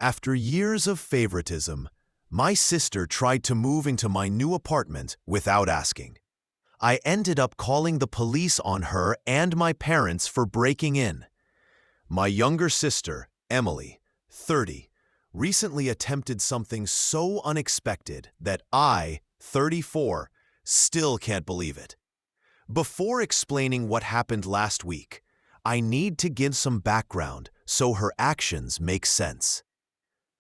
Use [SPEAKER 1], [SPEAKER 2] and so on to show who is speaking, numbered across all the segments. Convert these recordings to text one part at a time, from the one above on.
[SPEAKER 1] After years of favoritism, my sister tried to move into my new apartment without asking. I ended up calling the police on her and my parents for breaking in. My younger sister, Emily, 30, recently attempted something so unexpected that I, 34, still can't believe it. Before explaining what happened last week, I need to give some background so her actions make sense.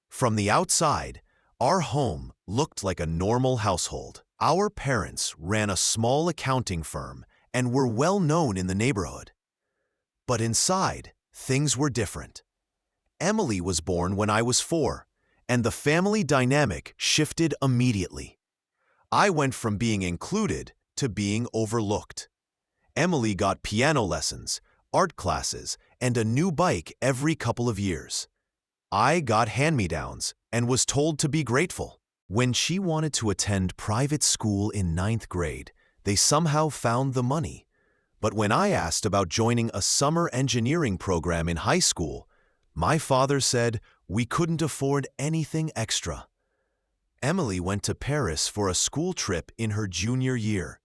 [SPEAKER 1] From the outside, our home looked like a normal household. Our parents ran a small accounting firm and were well known in the neighborhood. But inside, things were different. Emily was born when I was 4, and the family dynamic shifted immediately. I went from being included to being overlooked. Emily got piano lessons, art classes, and a new bike every couple of years. I got hand-me-downs and was told to be grateful. When she wanted to attend private school in 9th grade, they somehow found the money. But when I asked about joining a summer engineering program in high school, my father said we couldn't afford anything extra. Emily went to Paris for a school trip in her junior year.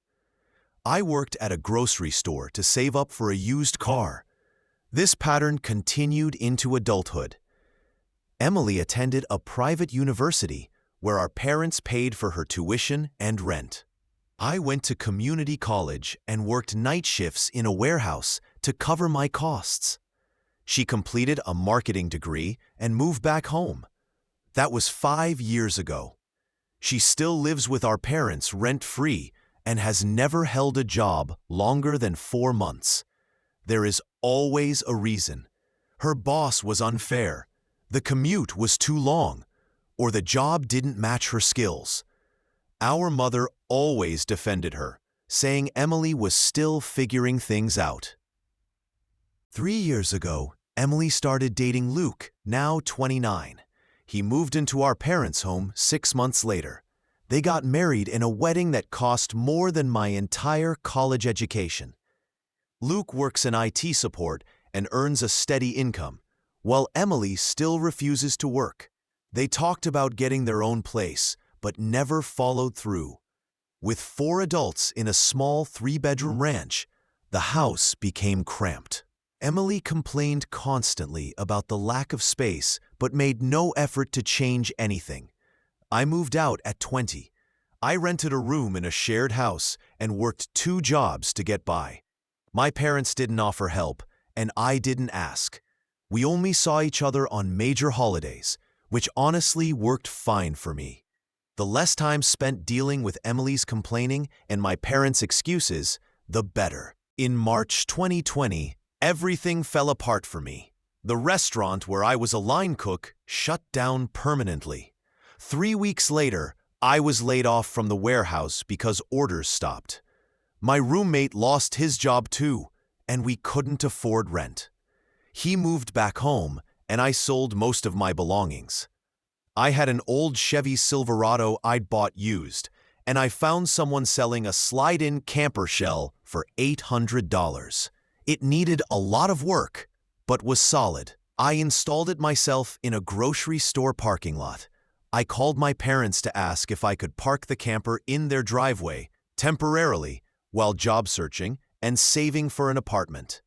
[SPEAKER 1] I worked at a grocery store to save up for a used car. This pattern continued into adulthood. Emily attended a private university where our parents paid for her tuition and rent. I went to community college and worked night shifts in a warehouse to cover my costs. She completed a marketing degree and moved back home. That was 5 years ago. She still lives with our parents rent-free and has never held a job longer than 4 months. There is always a reason. Her boss was unfair, the commute was too long, or the job didn't match her skills. Our mother always defended her, saying Emily was still figuring things out. 3 years ago, Emily started dating Luke, now 29. He moved into our parents' home 6 months later. They got married in a wedding that cost more than my entire college education. Luke works in IT support and earns a steady income, while Emily still refuses to work. They talked about getting their own place, but never followed through. With 4 adults in a small 3-bedroom ranch, the house became cramped. Emily complained constantly about the lack of space, but made no effort to change anything. I moved out at 20. I rented a room in a shared house and worked 2 jobs to get by. My parents didn't offer help, and I didn't ask. We only saw each other on major holidays, which honestly worked fine for me. The less time spent dealing with Emily's complaining and my parents' excuses, the better. In March 2020, everything fell apart for me. The restaurant where I was a line cook shut down permanently. 3 weeks later, I was laid off from the warehouse because orders stopped. My roommate lost his job too, and we couldn't afford rent. He moved back home, and I sold most of my belongings. I had an old Chevy Silverado I'd bought used, and I found someone selling a slide-in camper shell for $800. It needed a lot of work, but was solid. I installed it myself in a grocery store parking lot. I called my parents to ask if I could park the camper in their driveway, temporarily, while job searching and saving for an apartment.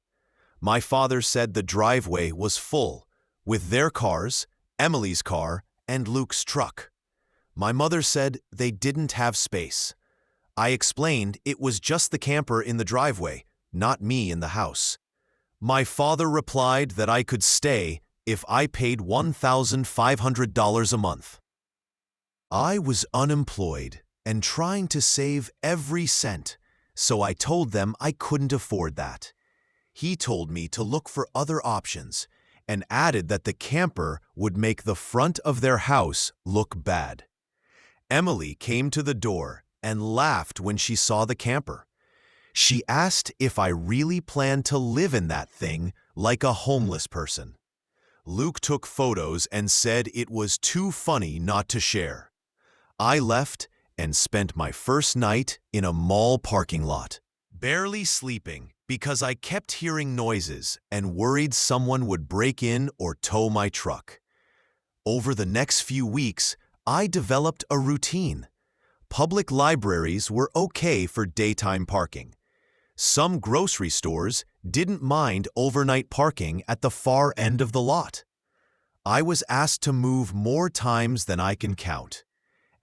[SPEAKER 1] My father said the driveway was full, with their cars, Emily's car, and Luke's truck. My mother said they didn't have space. I explained it was just the camper in the driveway, not me in the house. My father replied that I could stay if I paid $1,500 a month. I was unemployed and trying to save every cent, so I told them I couldn't afford that. He told me to look for other options and added that the camper would make the front of their house look bad. Emily came to the door and laughed when she saw the camper. She asked if I really planned to live in that thing like a homeless person. Luke took photos and said it was too funny not to share. I left and spent my first night in a mall parking lot, barely sleeping because I kept hearing noises and worried someone would break in or tow my truck. Over the next few weeks, I developed a routine. Public libraries were okay for daytime parking. Some grocery stores didn't mind overnight parking at the far end of the lot. I was asked to move more times than I can count.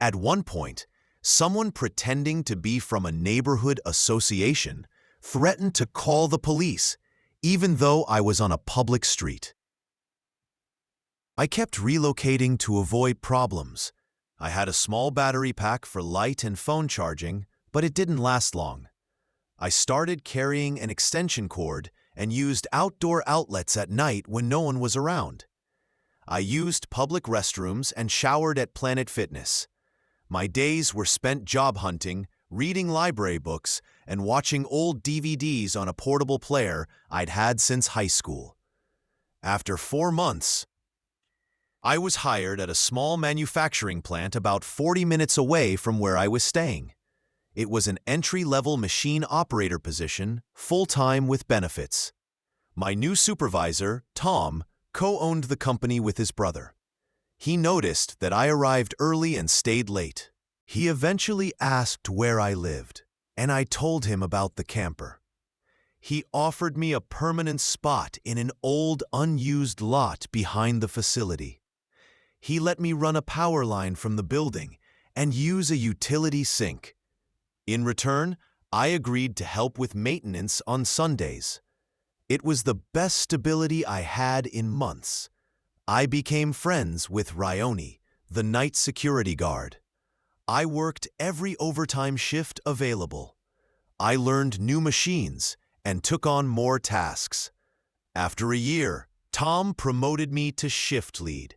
[SPEAKER 1] At one point, someone pretending to be from a neighborhood association threatened to call the police, even though I was on a public street. I kept relocating to avoid problems. I had a small battery pack for light and phone charging, but it didn't last long. I started carrying an extension cord and used outdoor outlets at night when no one was around. I used public restrooms and showered at Planet Fitness. My days were spent job hunting, reading library books, and watching old DVDs on a portable player I'd had since high school. After 4 months, I was hired at a small manufacturing plant about 40 minutes away from where I was staying. It was an entry-level machine operator position, full-time with benefits. My new supervisor, Tom, co-owned the company with his brother. He noticed that I arrived early and stayed late. He eventually asked where I lived, and I told him about the camper. He offered me a permanent spot in an old, unused lot behind the facility. He let me run a power line from the building and use a utility sink. In return, I agreed to help with maintenance on Sundays. It was the best stability I had in months. I became friends with Ryoni, the night security guard. I worked every overtime shift available. I learned new machines and took on more tasks. After a year, Tom promoted me to shift lead.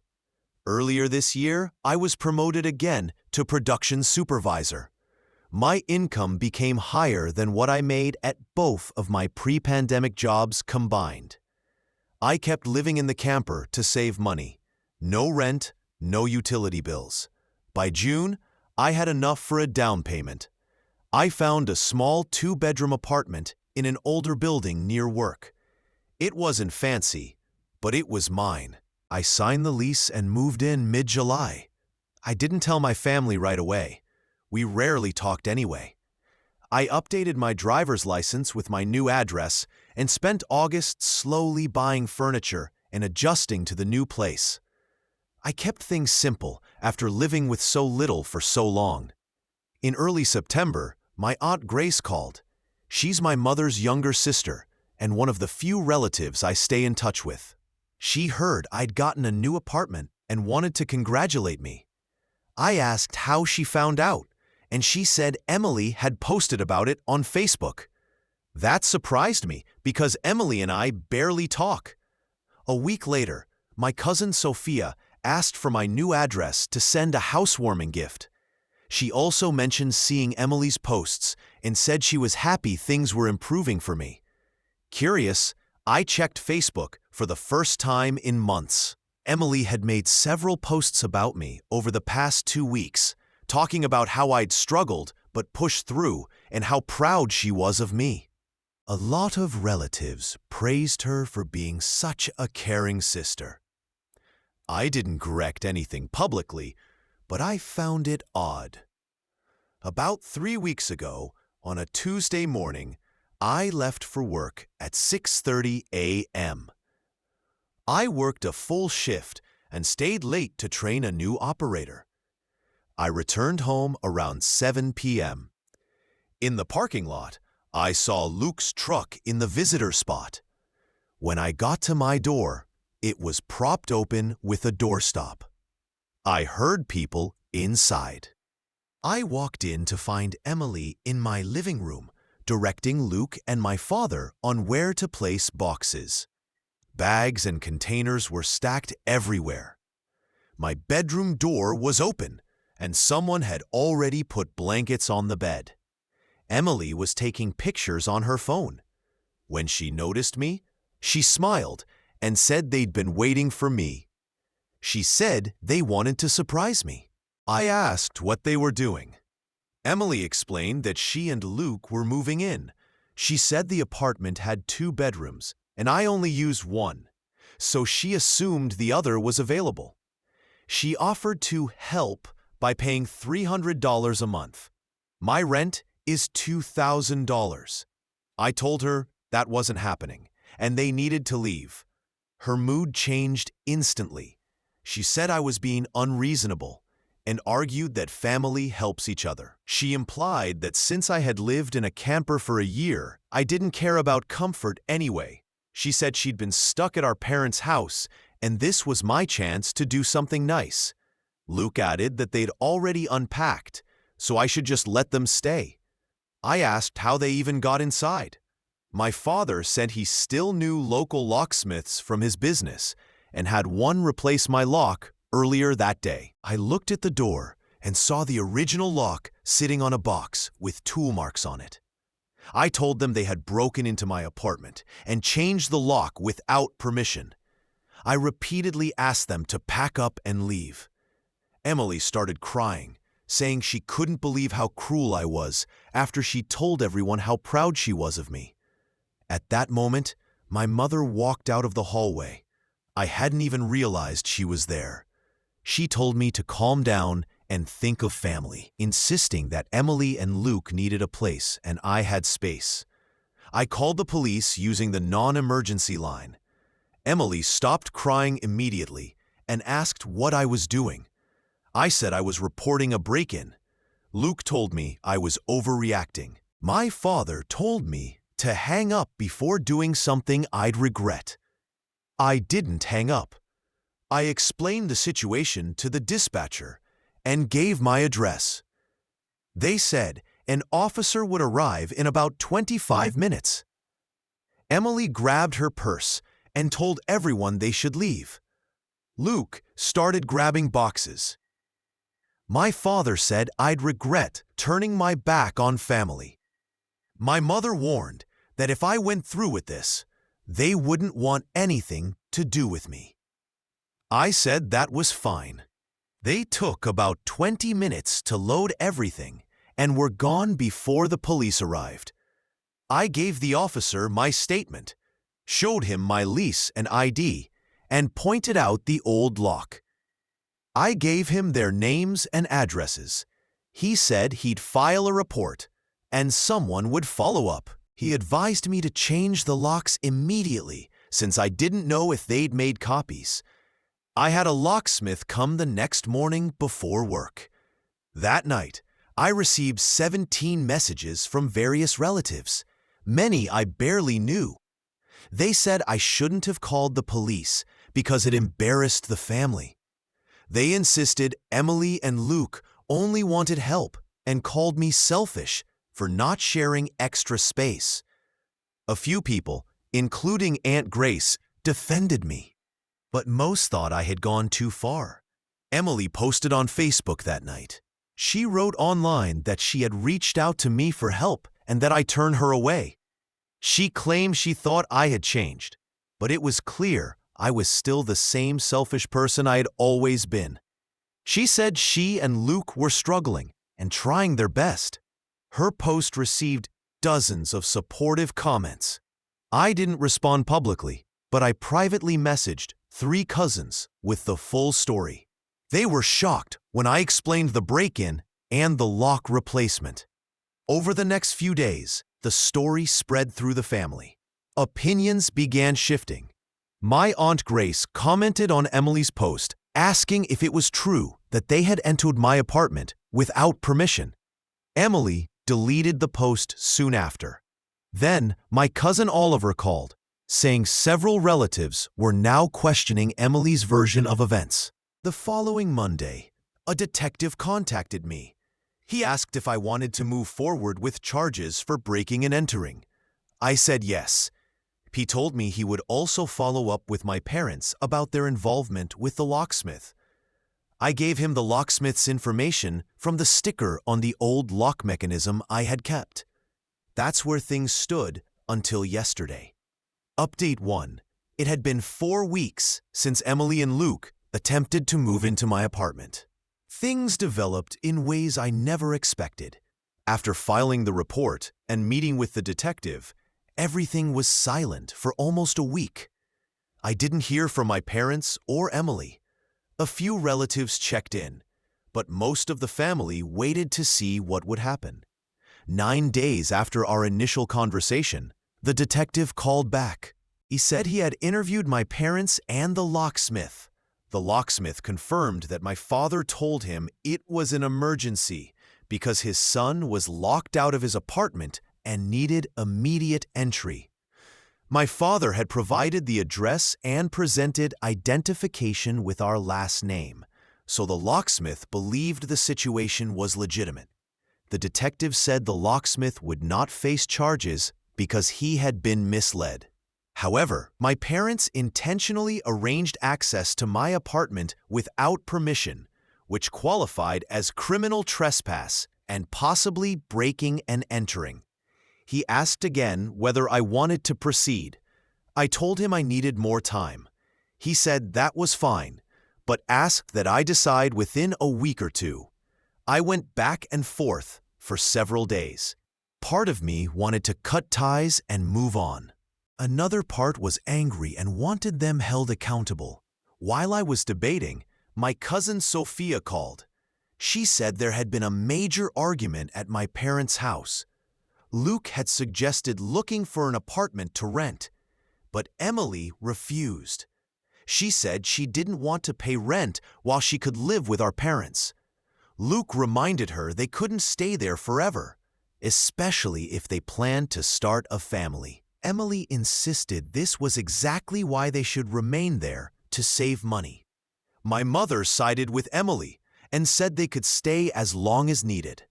[SPEAKER 1] Earlier this year, I was promoted again to production supervisor. My income became higher than what I made at both of my pre-pandemic jobs combined. I kept living in the camper to save money. No rent, no utility bills. By June, I had enough for a down payment. I found a small 2-bedroom apartment in an older building near work. It wasn't fancy, but it was mine. I signed the lease and moved in mid-July. I didn't tell my family right away. We rarely talked anyway. I updated my driver's license with my new address and spent August slowly buying furniture and adjusting to the new place. I kept things simple after living with so little for so long. In early September, my Aunt Grace called. She's my mother's younger sister and one of the few relatives I stay in touch with. She heard I'd gotten a new apartment and wanted to congratulate me. I asked how she found out, and she said Emily had posted about it on Facebook. That surprised me because Emily and I barely talk. A week later, my cousin Sophia asked for my new address to send a housewarming gift. She also mentioned seeing Emily's posts and said she was happy things were improving for me. Curious, I checked Facebook for the first time in months. Emily had made several posts about me over the past 2 weeks, talking about how I'd struggled but pushed through and how proud she was of me. A lot of relatives praised her for being such a caring sister. I didn't correct anything publicly, but I found it odd. About 3 weeks ago, on a Tuesday morning, I left for work at 6:30 a.m. I worked a full shift and stayed late to train a new operator. I returned home around 7 p.m. In the parking lot, I saw Luke's truck in the visitor spot. When I got to my door, it was propped open with a doorstop. I heard people inside. I walked in to find Emily in my living room, directing Luke and my father on where to place boxes. Bags and containers were stacked everywhere. My bedroom door was open, and someone had already put blankets on the bed. Emily was taking pictures on her phone. When she noticed me, she smiled and said they'd been waiting for me. She said they wanted to surprise me. I asked what they were doing. Emily explained that she and Luke were moving in. She said the apartment had 2 bedrooms, and I only used one, so she assumed the other was available. She offered to help by paying $300 a month. My rent is $2,000. I told her that wasn't happening, and they needed to leave. Her mood changed instantly. She said I was being unreasonable and argued that family helps each other. She implied that since I had lived in a camper for a year, I didn't care about comfort anyway. She said she'd been stuck at our parents' house, and this was my chance to do something nice. Luke added that they'd already unpacked, so I should just let them stay. I asked how they even got inside. My father said he still knew local locksmiths from his business and had one replace my lock earlier that day. I looked at the door and saw the original lock sitting on a box with tool marks on it. I told them they had broken into my apartment and changed the lock without permission. I repeatedly asked them to pack up and leave. Emily started crying, saying she couldn't believe how cruel I was after she told everyone how proud she was of me. At that moment, my mother walked out of the hallway. I hadn't even realized she was there. She told me to calm down and think of family, insisting that Emily and Luke needed a place and I had space. I called the police using the non-emergency line. Emily stopped crying immediately and asked what I was doing. I said I was reporting a break-in. Luke told me I was overreacting. My father told me to hang up before doing something I'd regret. I didn't hang up. I explained the situation to the dispatcher and gave my address. They said an officer would arrive in about 25 minutes. Emily grabbed her purse and told everyone they should leave. Luke started grabbing boxes. My father said I'd regret turning my back on family. My mother warned that if I went through with this, they wouldn't want anything to do with me. I said that was fine. They took about 20 minutes to load everything and were gone before the police arrived. I gave the officer my statement, showed him my lease and ID, and pointed out the old lock. I gave him their names and addresses. He said he'd file a report and someone would follow up. He advised me to change the locks immediately since I didn't know if they'd made copies. I had a locksmith come the next morning before work. That night, I received 17 messages from various relatives. Many I barely knew. They said I shouldn't have called the police because it embarrassed the family. They insisted Emily and Luke only wanted help and called me selfish for not sharing extra space. A few people, including Aunt Grace, defended me, but most thought I had gone too far. Emily posted on Facebook that night. She wrote online that she had reached out to me for help and that I turned her away. She claimed she thought I had changed, but it was clear I was still the same selfish person I had always been. She said she and Luke were struggling and trying their best. Her post received dozens of supportive comments. I didn't respond publicly, but I privately messaged 3 cousins with the full story. They were shocked when I explained the break-in and the lock replacement. Over the next few days, the story spread through the family. Opinions began shifting. My Aunt Grace commented on Emily's post, asking if it was true that they had entered my apartment without permission. Emily deleted the post soon after. Then my cousin Oliver called, saying several relatives were now questioning Emily's version of events. The following Monday, a detective contacted me. He asked if I wanted to move forward with charges for breaking and entering. I said yes. He told me he would also follow up with my parents about their involvement with the locksmith. I gave him the locksmith's information from the sticker on the old lock mechanism I had kept. That's where things stood until yesterday. Update 1. It had been 4 weeks since Emily and Luke attempted to move into my apartment. Things developed in ways I never expected. After filing the report and meeting with the detective, everything was silent for almost a week. I didn't hear from my parents or Emily. A few relatives checked in, but most of the family waited to see what would happen. 9 days after our initial conversation, the detective called back. He said he had interviewed my parents and the locksmith. The locksmith confirmed that my father told him it was an emergency because his son was locked out of his apartment and needed immediate entry. My father had provided the address and presented identification with our last name, so the locksmith believed the situation was legitimate. The detective said the locksmith would not face charges because he had been misled. However, my parents intentionally arranged access to my apartment without permission, which qualified as criminal trespass and possibly breaking and entering. He asked again whether I wanted to proceed. I told him I needed more time. He said that was fine, but asked that I decide within a week or two. I went back and forth for several days. Part of me wanted to cut ties and move on. Another part was angry and wanted them held accountable. While I was debating, my cousin Sophia called. She said there had been a major argument at my parents' house. Luke had suggested looking for an apartment to rent, but Emily refused. She said she didn't want to pay rent while she could live with our parents. Luke reminded her they couldn't stay there forever, especially if they planned to start a family. Emily insisted this was exactly why they should remain there, to save money. My mother sided with Emily and said they could stay as long as needed.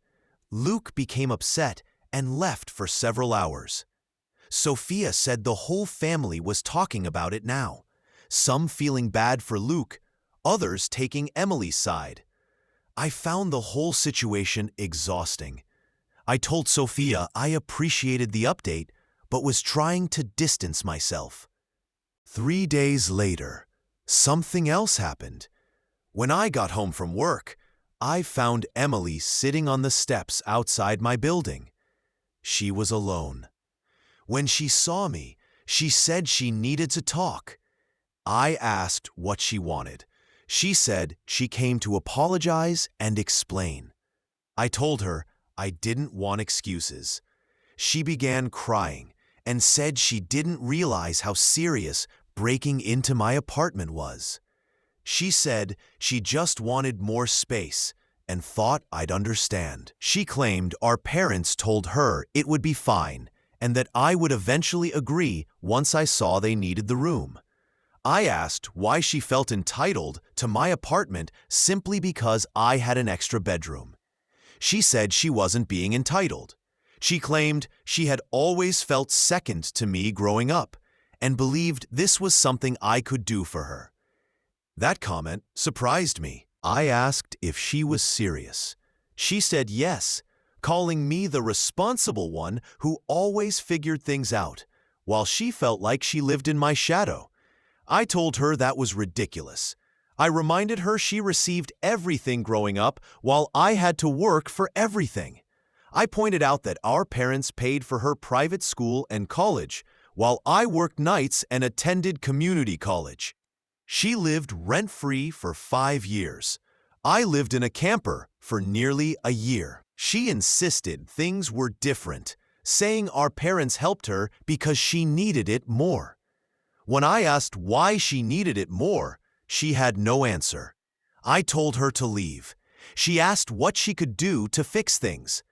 [SPEAKER 1] Luke became upset and left for several hours. Sophia said the whole family was talking about it now, some feeling bad for Luke, others taking Emily's side. I found the whole situation exhausting. I told Sophia I appreciated the update, but was trying to distance myself. 3 days later, something else happened. When I got home from work, I found Emily sitting on the steps outside my building. She was alone. When she saw me, she said she needed to talk. I asked what she wanted. She said she came to apologize and explain. I told her I didn't want excuses. She began crying and said she didn't realize how serious breaking into my apartment was. She said she just wanted more space and thought I'd understand. She claimed our parents told her it would be fine and that I would eventually agree once I saw they needed the room. I asked why she felt entitled to my apartment simply because I had an extra bedroom. She said she wasn't being entitled. She claimed she had always felt second to me growing up and believed this was something I could do for her. That comment surprised me. I asked if she was serious. She said yes, calling me the responsible one who always figured things out, while she felt like she lived in my shadow. I told her that was ridiculous. I reminded her she received everything growing up while I had to work for everything. I pointed out that our parents paid for her private school and college, while I worked nights and attended community college. She lived rent-free for 5 years. I lived in a camper for nearly a year. She insisted things were different, saying our parents helped her because she needed it more. When I asked why she needed it more, she had no answer. I told her to leave. She asked what she could do to fix things.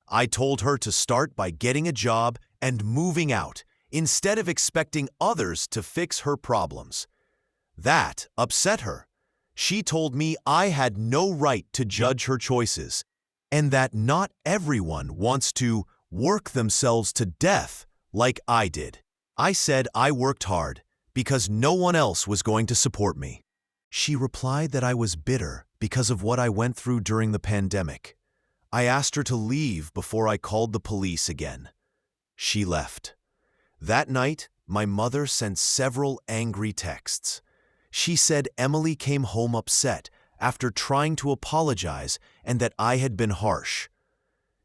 [SPEAKER 1] I told her to start by getting a job and moving out, instead of expecting others to fix her problems. That upset her. She told me I had no right to judge her choices, and that not everyone wants to work themselves to death like I did. I said I worked hard because no one else was going to support me. She replied that I was bitter because of what I went through during the pandemic. I asked her to leave before I called the police again. She left. That night, my mother sent several angry texts. She said Emily came home upset after trying to apologize and that I had been harsh.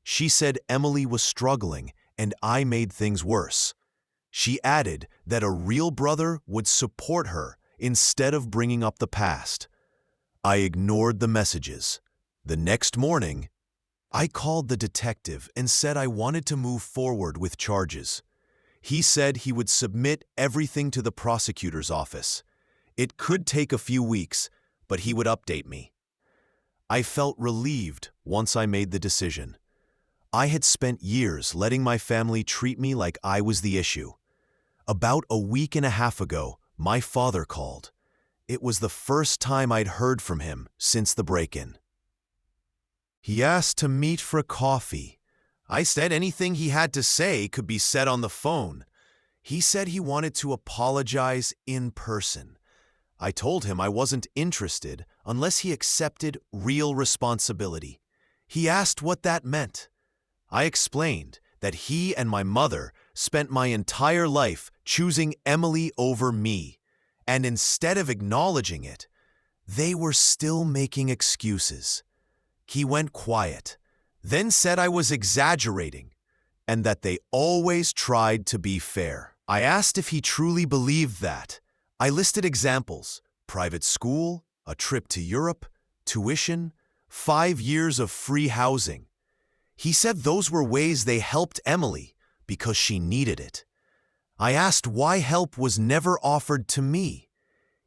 [SPEAKER 1] She said Emily was struggling and I made things worse. She added that a real brother would support her instead of bringing up the past. I ignored the messages. The next morning, I called the detective and said I wanted to move forward with charges. He said he would submit everything to the prosecutor's office. It could take a few weeks, but he would update me. I felt relieved once I made the decision. I had spent years letting my family treat me like I was the issue. About a week and a half ago, my father called. It was the first time I'd heard from him since the break-in. He asked to meet for coffee. I said anything he had to say could be said on the phone. He said he wanted to apologize in person. I told him I wasn't interested unless he accepted real responsibility. He asked what that meant. I explained that he and my mother spent my entire life choosing Emily over me, and instead of acknowledging it, they were still making excuses. He went quiet, then said I was exaggerating, and that they always tried to be fair. I asked if he truly believed that. I listed examples: private school, a trip to Europe, tuition, 5 years of free housing. He said those were ways they helped Emily because she needed it. I asked why help was never offered to me.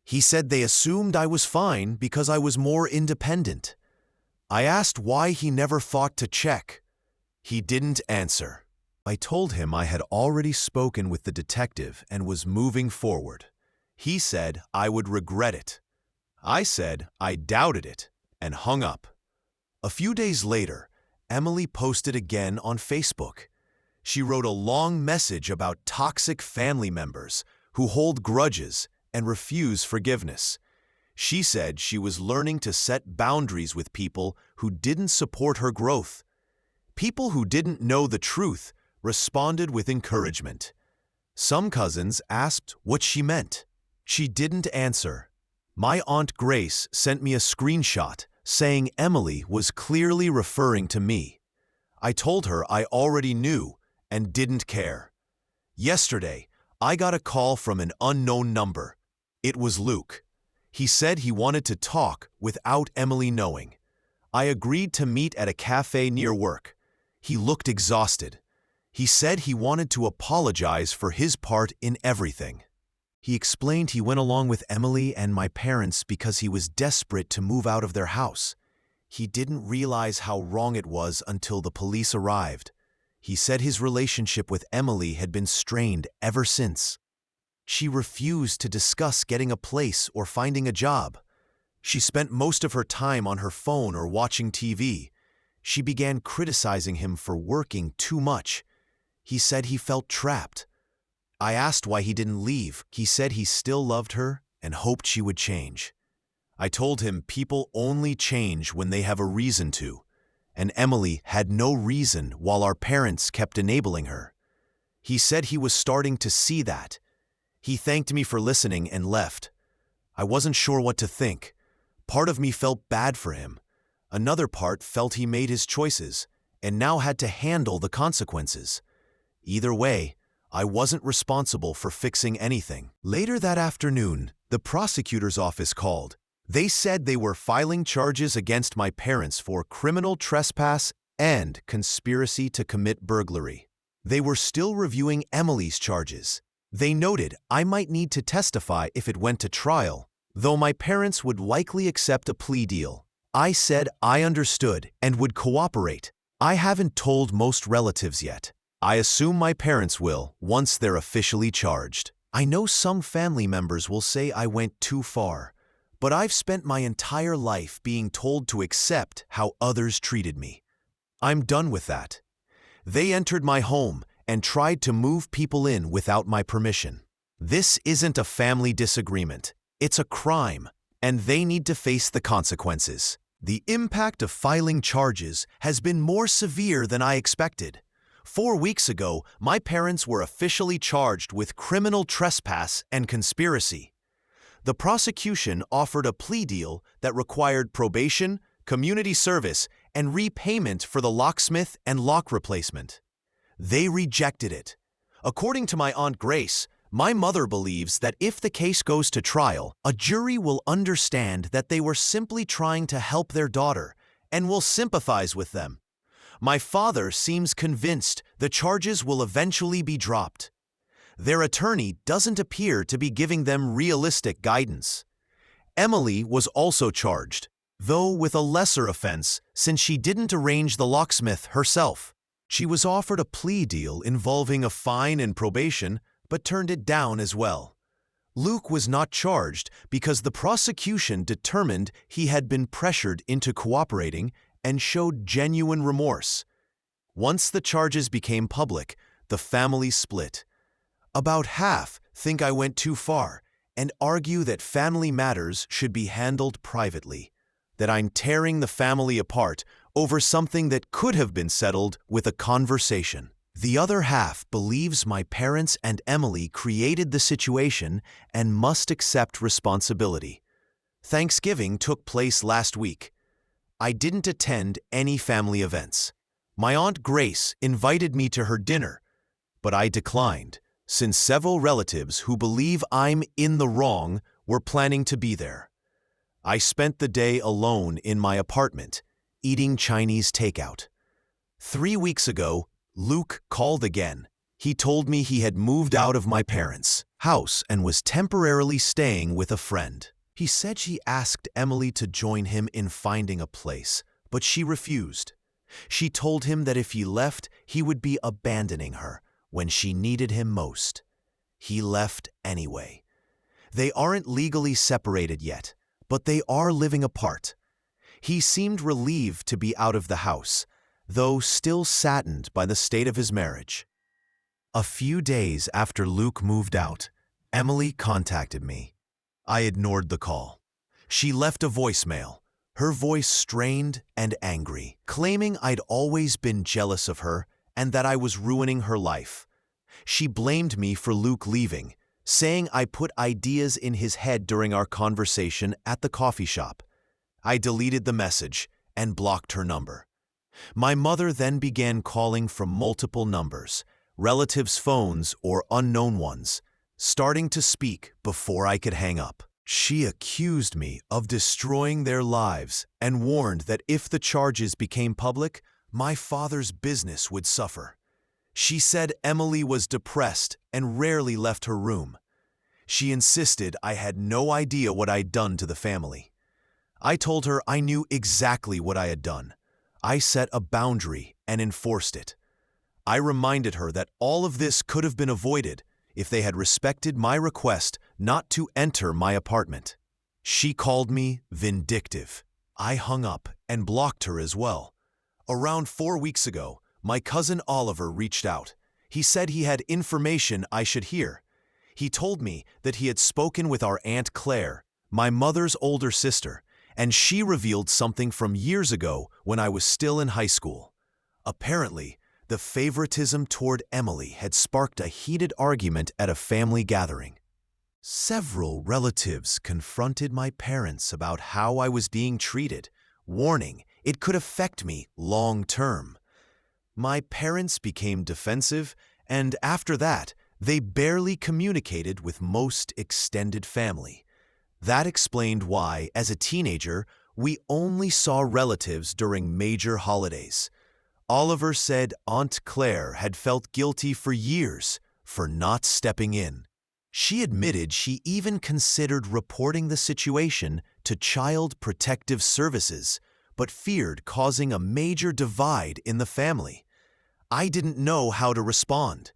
[SPEAKER 1] He said they assumed I was fine because I was more independent. I asked why he never thought to check. He didn't answer. I told him I had already spoken with the detective and was moving forward. He said I would regret it. I said I doubted it and hung up. A few days later, Emily posted again on Facebook. She wrote a long message about toxic family members who hold grudges and refuse forgiveness. She said she was learning to set boundaries with people who didn't support her growth. People who didn't know the truth responded with encouragement. Some cousins asked what she meant. She didn't answer. My Aunt Grace sent me a screenshot saying Emily was clearly referring to me. I told her I already knew and didn't care. Yesterday, I got a call from an unknown number. It was Luke. He said he wanted to talk without Emily knowing. I agreed to meet at a cafe near work. He looked exhausted. He said he wanted to apologize for his part in everything. He explained he went along with Emily and my parents because he was desperate to move out of their house. He didn't realize how wrong it was until the police arrived. He said his relationship with Emily had been strained ever since. She refused to discuss getting a place or finding a job. She spent most of her time on her phone or watching TV. She began criticizing him for working too much. He said he felt trapped. I asked why he didn't leave. He said he still loved her and hoped she would change. I told him people only change when they have a reason to, and Emily had no reason while our parents kept enabling her. He said he was starting to see that. He thanked me for listening and left. I wasn't sure what to think. Part of me felt bad for him. Another part felt he made his choices and now had to handle the consequences. Either way, I wasn't responsible for fixing anything. Later that afternoon, the prosecutor's office called. They said they were filing charges against my parents for criminal trespass and conspiracy to commit burglary. They were still reviewing Emily's charges. They noted I might need to testify if it went to trial, though my parents would likely accept a plea deal. I said I understood and would cooperate. I haven't told most relatives yet. I assume my parents will once they're officially charged. I know some family members will say I went too far, but I've spent my entire life being told to accept how others treated me. I'm done with that. They entered my home and tried to move people in without my permission. This isn't a family disagreement. It's a crime, and they need to face the consequences. The impact of filing charges has been more severe than I expected. 4 weeks ago, my parents were officially charged with criminal trespass and conspiracy. The prosecution offered a plea deal that required probation, community service, and repayment for the locksmith and lock replacement. They rejected it. According to my Aunt Grace, My mother believes that if the case goes to trial, a jury will understand that they were simply trying to help their daughter and will sympathize with them. My father seems convinced the charges will eventually be dropped. Their attorney doesn't appear to be giving them realistic guidance. Emily was also charged, though with a lesser offense since she didn't arrange the locksmith herself. She was offered a plea deal involving a fine and probation, but turned it down as well. Luke was not charged because the prosecution determined he had been pressured into cooperating and showed genuine remorse. Once the charges became public, the family split. About half think I went too far and argue that family matters should be handled privately, that I'm tearing the family apart over something that could have been settled with a conversation. The other half believes my parents and Emily created the situation and must accept responsibility. Thanksgiving took place last week. I didn't attend any family events. My Aunt Grace invited me to her dinner, but I declined, since several relatives who believe I'm in the wrong were planning to be there. I spent the day alone in my apartment, eating Chinese takeout. 3 weeks ago, Luke called again. He told me he had moved out of my parents' house and was temporarily staying with a friend. He said she asked Emily to join him in finding a place, but she refused. She told him that if he left, he would be abandoning her when she needed him most. He left anyway. They aren't legally separated yet, but they are living apart. He seemed relieved to be out of the house, though still saddened by the state of his marriage. A few days after Luke moved out, Emily contacted me. I ignored the call. She left a voicemail, her voice strained and angry, claiming I'd always been jealous of her and that I was ruining her life. She blamed me for Luke leaving, saying I put ideas in his head during our conversation at the coffee shop. I deleted the message and blocked her number. My mother then began calling from multiple numbers, relatives' phones or unknown ones, starting to speak before I could hang up. She accused me of destroying their lives and warned that if the charges became public, my father's business would suffer. She said Emily was depressed and rarely left her room. She insisted I had no idea what I'd done to the family. I told her I knew exactly what I had done. I set a boundary and enforced it. I reminded her that all of this could have been avoided if they had respected my request not to enter my apartment. She called me vindictive. I hung up and blocked her as well. Around 4 weeks ago, my cousin Oliver reached out. He said he had information I should hear. He told me that he had spoken with our Aunt Claire, my mother's older sister, and she revealed something from years ago when I was still in high school. Apparently, the favoritism toward Emily had sparked a heated argument at a family gathering. Several relatives confronted my parents about how I was being treated, warning it could affect me long term. My parents became defensive, and after that, they barely communicated with most extended family. That explained why, as a teenager, we only saw relatives during major holidays. Oliver said Aunt Claire had felt guilty for years for not stepping in. She admitted she even considered reporting the situation to Child Protective Services, but feared causing a major divide in the family. I didn't know how to respond.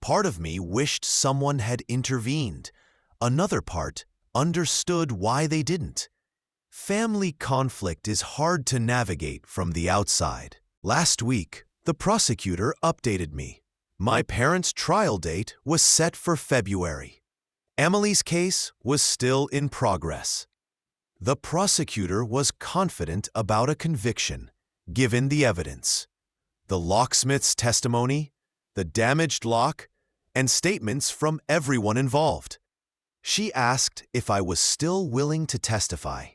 [SPEAKER 1] Part of me wished someone had intervened. Another part understood why they didn't. Family conflict is hard to navigate from the outside. Last week, the prosecutor updated me. My parents' trial date was set for February. Emily's case was still in progress. The prosecutor was confident about a conviction, given the evidence. The locksmith's testimony, the damaged lock, and statements from everyone involved. She asked if I was still willing to testify.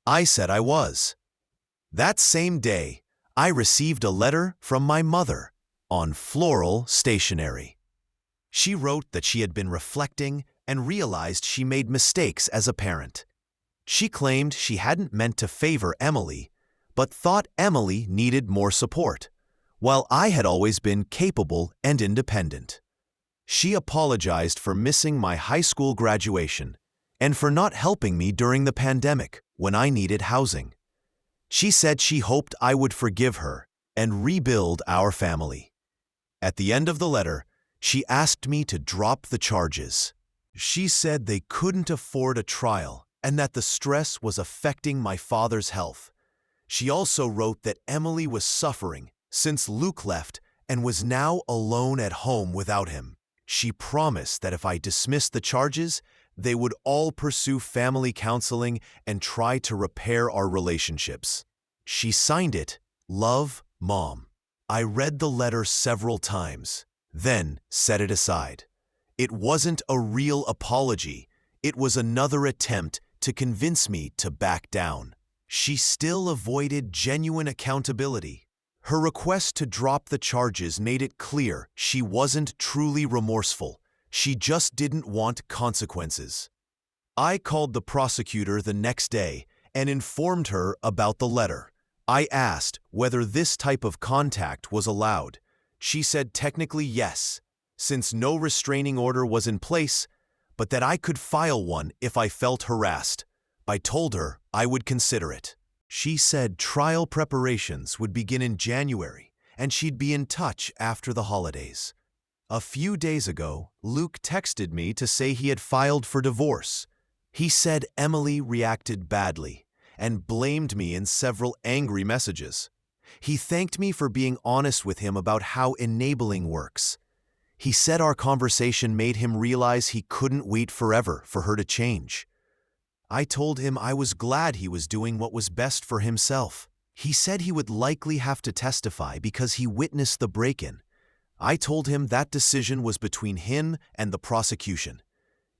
[SPEAKER 1] I said I was. That same day, I received a letter from my mother on floral stationery. She wrote that she had been reflecting and realized she made mistakes as a parent. She claimed she hadn't meant to favor Emily, but thought Emily needed more support, while I had always been capable and independent. She apologized for missing my high school graduation and for not helping me during the pandemic when I needed housing. She said she hoped I would forgive her and rebuild our family. At the end of the letter, she asked me to drop the charges. She said they couldn't afford a trial and that the stress was affecting my father's health. She also wrote that Emily was suffering since Luke left and was now alone at home without him. She promised that if I dismissed the charges, they would all pursue family counseling and try to repair our relationships. She signed it, "Love, Mom." I read the letter several times, then set it aside. It wasn't a real apology. It was another attempt to convince me to back down. She still avoided genuine accountability. Her request to drop the charges made it clear she wasn't truly remorseful. She just didn't want consequences. I called the prosecutor the next day and informed her about the letter. I asked whether this type of contact was allowed. She said technically yes, since no restraining order was in place, but that I could file one if I felt harassed. I told her I would consider it. She said trial preparations would begin in January and she'd be in touch after the holidays. A few days ago, Luke texted me to say he had filed for divorce. He said Emily reacted badly and blamed me in several angry messages. He thanked me for being honest with him about how enabling works. He said our conversation made him realize he couldn't wait forever for her to change. I told him I was glad he was doing what was best for himself. He said he would likely have to testify because he witnessed the break-in. I told him that decision was between him and the prosecution.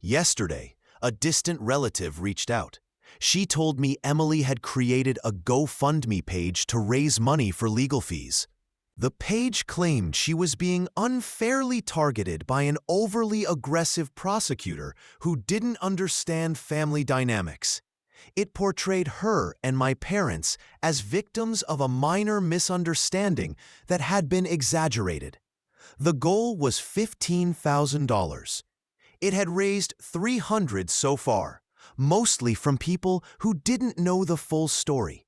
[SPEAKER 1] Yesterday, a distant relative reached out. She told me Emily had created a GoFundMe page to raise money for legal fees. The page claimed she was being unfairly targeted by an overly aggressive prosecutor who didn't understand family dynamics. It portrayed her and my parents as victims of a minor misunderstanding that had been exaggerated. The goal was $15,000. It had raised $300 so far, mostly from people who didn't know the full story.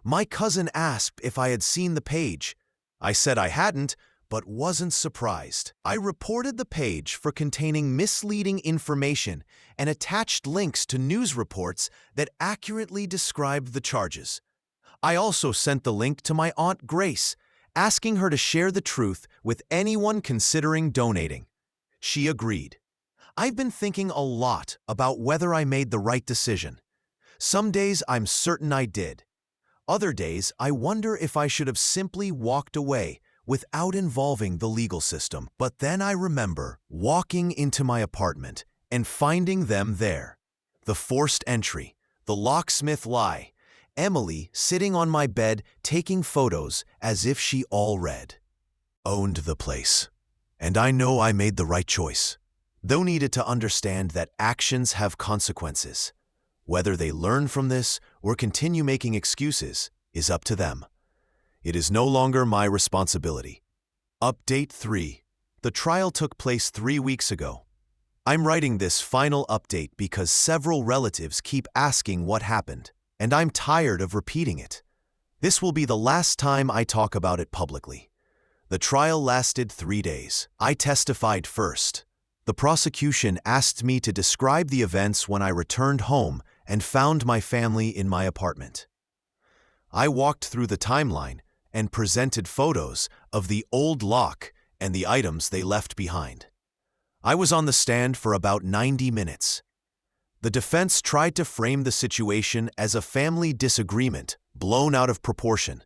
[SPEAKER 1] My cousin asked if I had seen the page. I said I hadn't, but wasn't surprised. I reported the page for containing misleading information and attached links to news reports that accurately described the charges. I also sent the link to my Aunt Grace, asking her to share the truth with anyone considering donating. She agreed. I've been thinking a lot about whether I made the right decision. Some days I'm certain I did. Other days I wonder if I should have simply walked away without involving the legal system. But then I remember walking into my apartment and finding them there. The forced entry, the locksmith lie, Emily sitting on my bed taking photos as if she already owned the place. And I know I made the right choice, though needed to understand that actions have consequences. Whether they learn from this or continue making excuses is up to them. It is no longer my responsibility. Update 3. The trial took place 3 weeks ago. I'm writing this final update because several relatives keep asking what happened, and I'm tired of repeating it. This will be the last time I talk about it publicly. The trial lasted 3 days. I testified first. The prosecution asked me to describe the events when I returned home and found my family in my apartment. I walked through the timeline and presented photos of the old lock and the items they left behind. I was on the stand for about 90 minutes. The defense tried to frame the situation as a family disagreement blown out of proportion.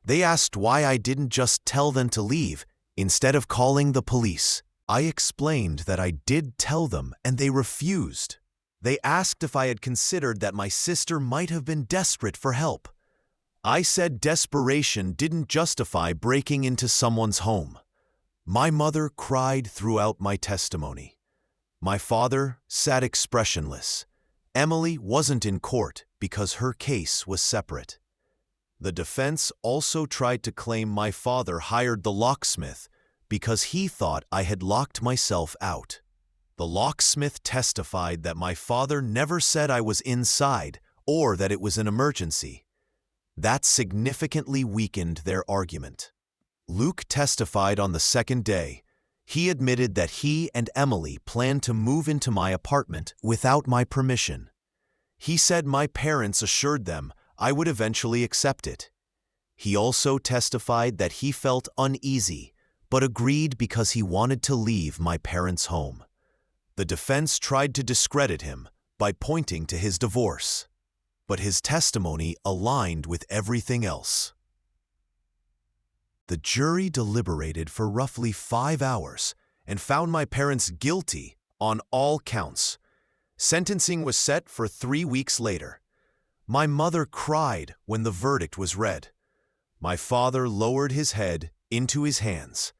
[SPEAKER 1] They asked why I didn't just tell them to leave instead of calling the police. I explained that I did tell them and they refused. They asked if I had considered that my sister might have been desperate for help. I said desperation didn't justify breaking into someone's home. My mother cried throughout my testimony. My father sat expressionless. Emily wasn't in court because her case was separate. The defense also tried to claim my father hired the locksmith because he thought I had locked myself out. The locksmith testified that my father never said I was inside or that it was an emergency. That significantly weakened their argument. Luke testified on the second day. He admitted that he and Emily planned to move into my apartment without my permission. He said my parents assured them I would eventually accept it. He also testified that he felt uneasy, but agreed because he wanted to leave my parents' home. The defense tried to discredit him by pointing to his divorce, but his testimony aligned with everything else. The jury deliberated for roughly 5 hours and found my parents guilty on all counts. Sentencing was set for 3 weeks later. My mother cried when the verdict was read. My father lowered his head into his hands.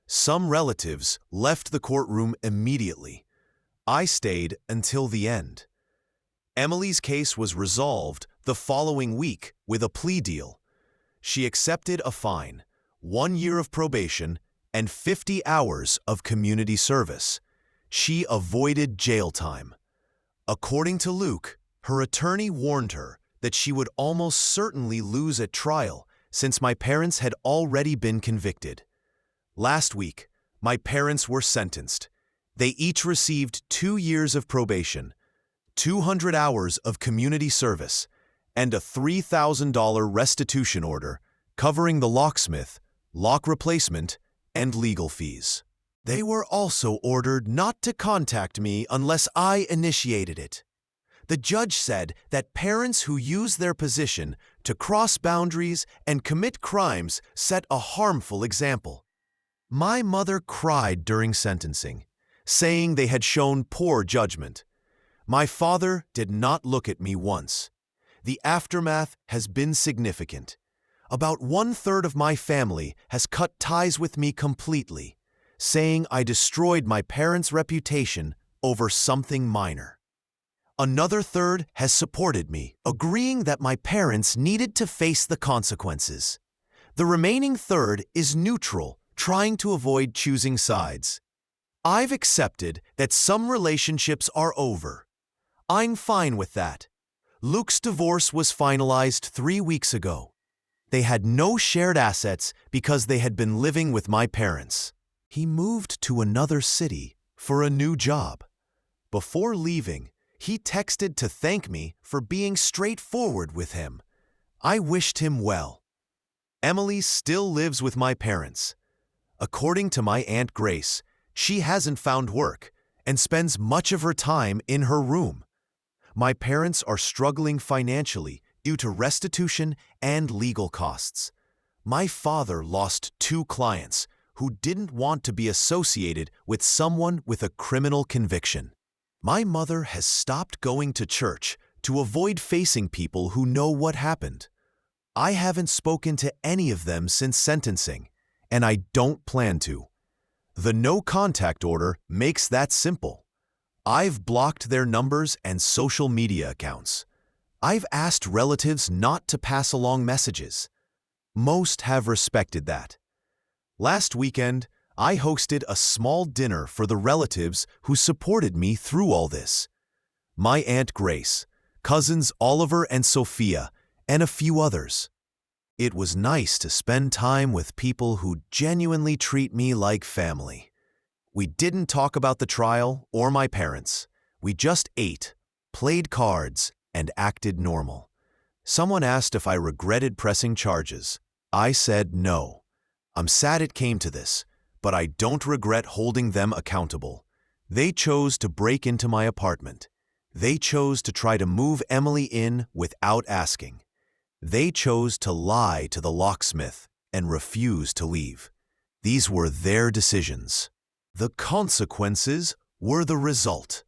[SPEAKER 1] Some relatives left the courtroom immediately. I stayed until the end. Emily's case was resolved the following week with a plea deal. She accepted a fine, 1 year of probation, and 50 hours of community service. She avoided jail time. According to Luke, her attorney warned her that she would almost certainly lose at trial since my parents had already been convicted. Last week, my parents were sentenced. They each received 2 years of probation, 200 hours of community service, and a $3,000 restitution order covering the locksmith, lock replacement, and legal fees. They were also ordered not to contact me unless I initiated it. The judge said that parents who use their position to cross boundaries and commit crimes set a harmful example. My mother cried during sentencing, saying they had shown poor judgment. My father did not look at me once. The aftermath has been significant. About 1/3 of my family has cut ties with me completely, saying I destroyed my parents' reputation over something minor. Another third has supported me, agreeing that my parents needed to face the consequences. The remaining third is neutral, trying to avoid choosing sides. I've accepted that some relationships are over. I'm fine with that. Luke's divorce was finalized 3 weeks ago. They had no shared assets because they had been living with my parents. He moved to another city for a new job. Before leaving, he texted to thank me for being straightforward with him. I wished him well. Emily still lives with my parents. According to my Aunt Grace, she hasn't found work and spends much of her time in her room. My parents are struggling financially due to restitution and legal costs. My father lost 2 clients who didn't want to be associated with someone with a criminal conviction. My mother has stopped going to church to avoid facing people who know what happened. I haven't spoken to any of them since sentencing, and I don't plan to. The no contact order makes that simple. I've blocked their numbers and social media accounts. I've asked relatives not to pass along messages. Most have respected that. Last weekend, I hosted a small dinner for the relatives who supported me through all this. My Aunt Grace, cousins Oliver and Sophia, and a few others. It was nice to spend time with people who genuinely treat me like family. We didn't talk about the trial or my parents. We just ate, played cards, and acted normal. Someone asked if I regretted pressing charges. I said no. I'm sad it came to this, but I don't regret holding them accountable. They chose to break into my apartment. They chose to try to move Emily in without asking. They chose to lie to the locksmith and refuse to leave. These were their decisions. The consequences were the result.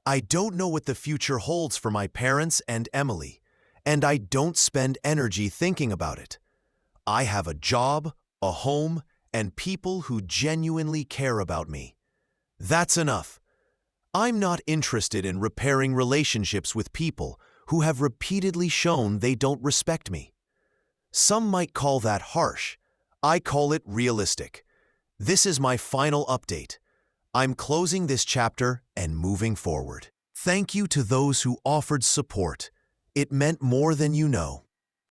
[SPEAKER 1] I don't know what the future holds for my parents and Emily, and I don't spend energy thinking about it. I have a job, a home, and people who genuinely care about me. That's enough. I'm not interested in repairing relationships with people who have repeatedly shown they don't respect me. Some might call that harsh. I call it realistic. This is my final update. I'm closing this chapter and moving forward. Thank you to those who offered support. It meant more than you know.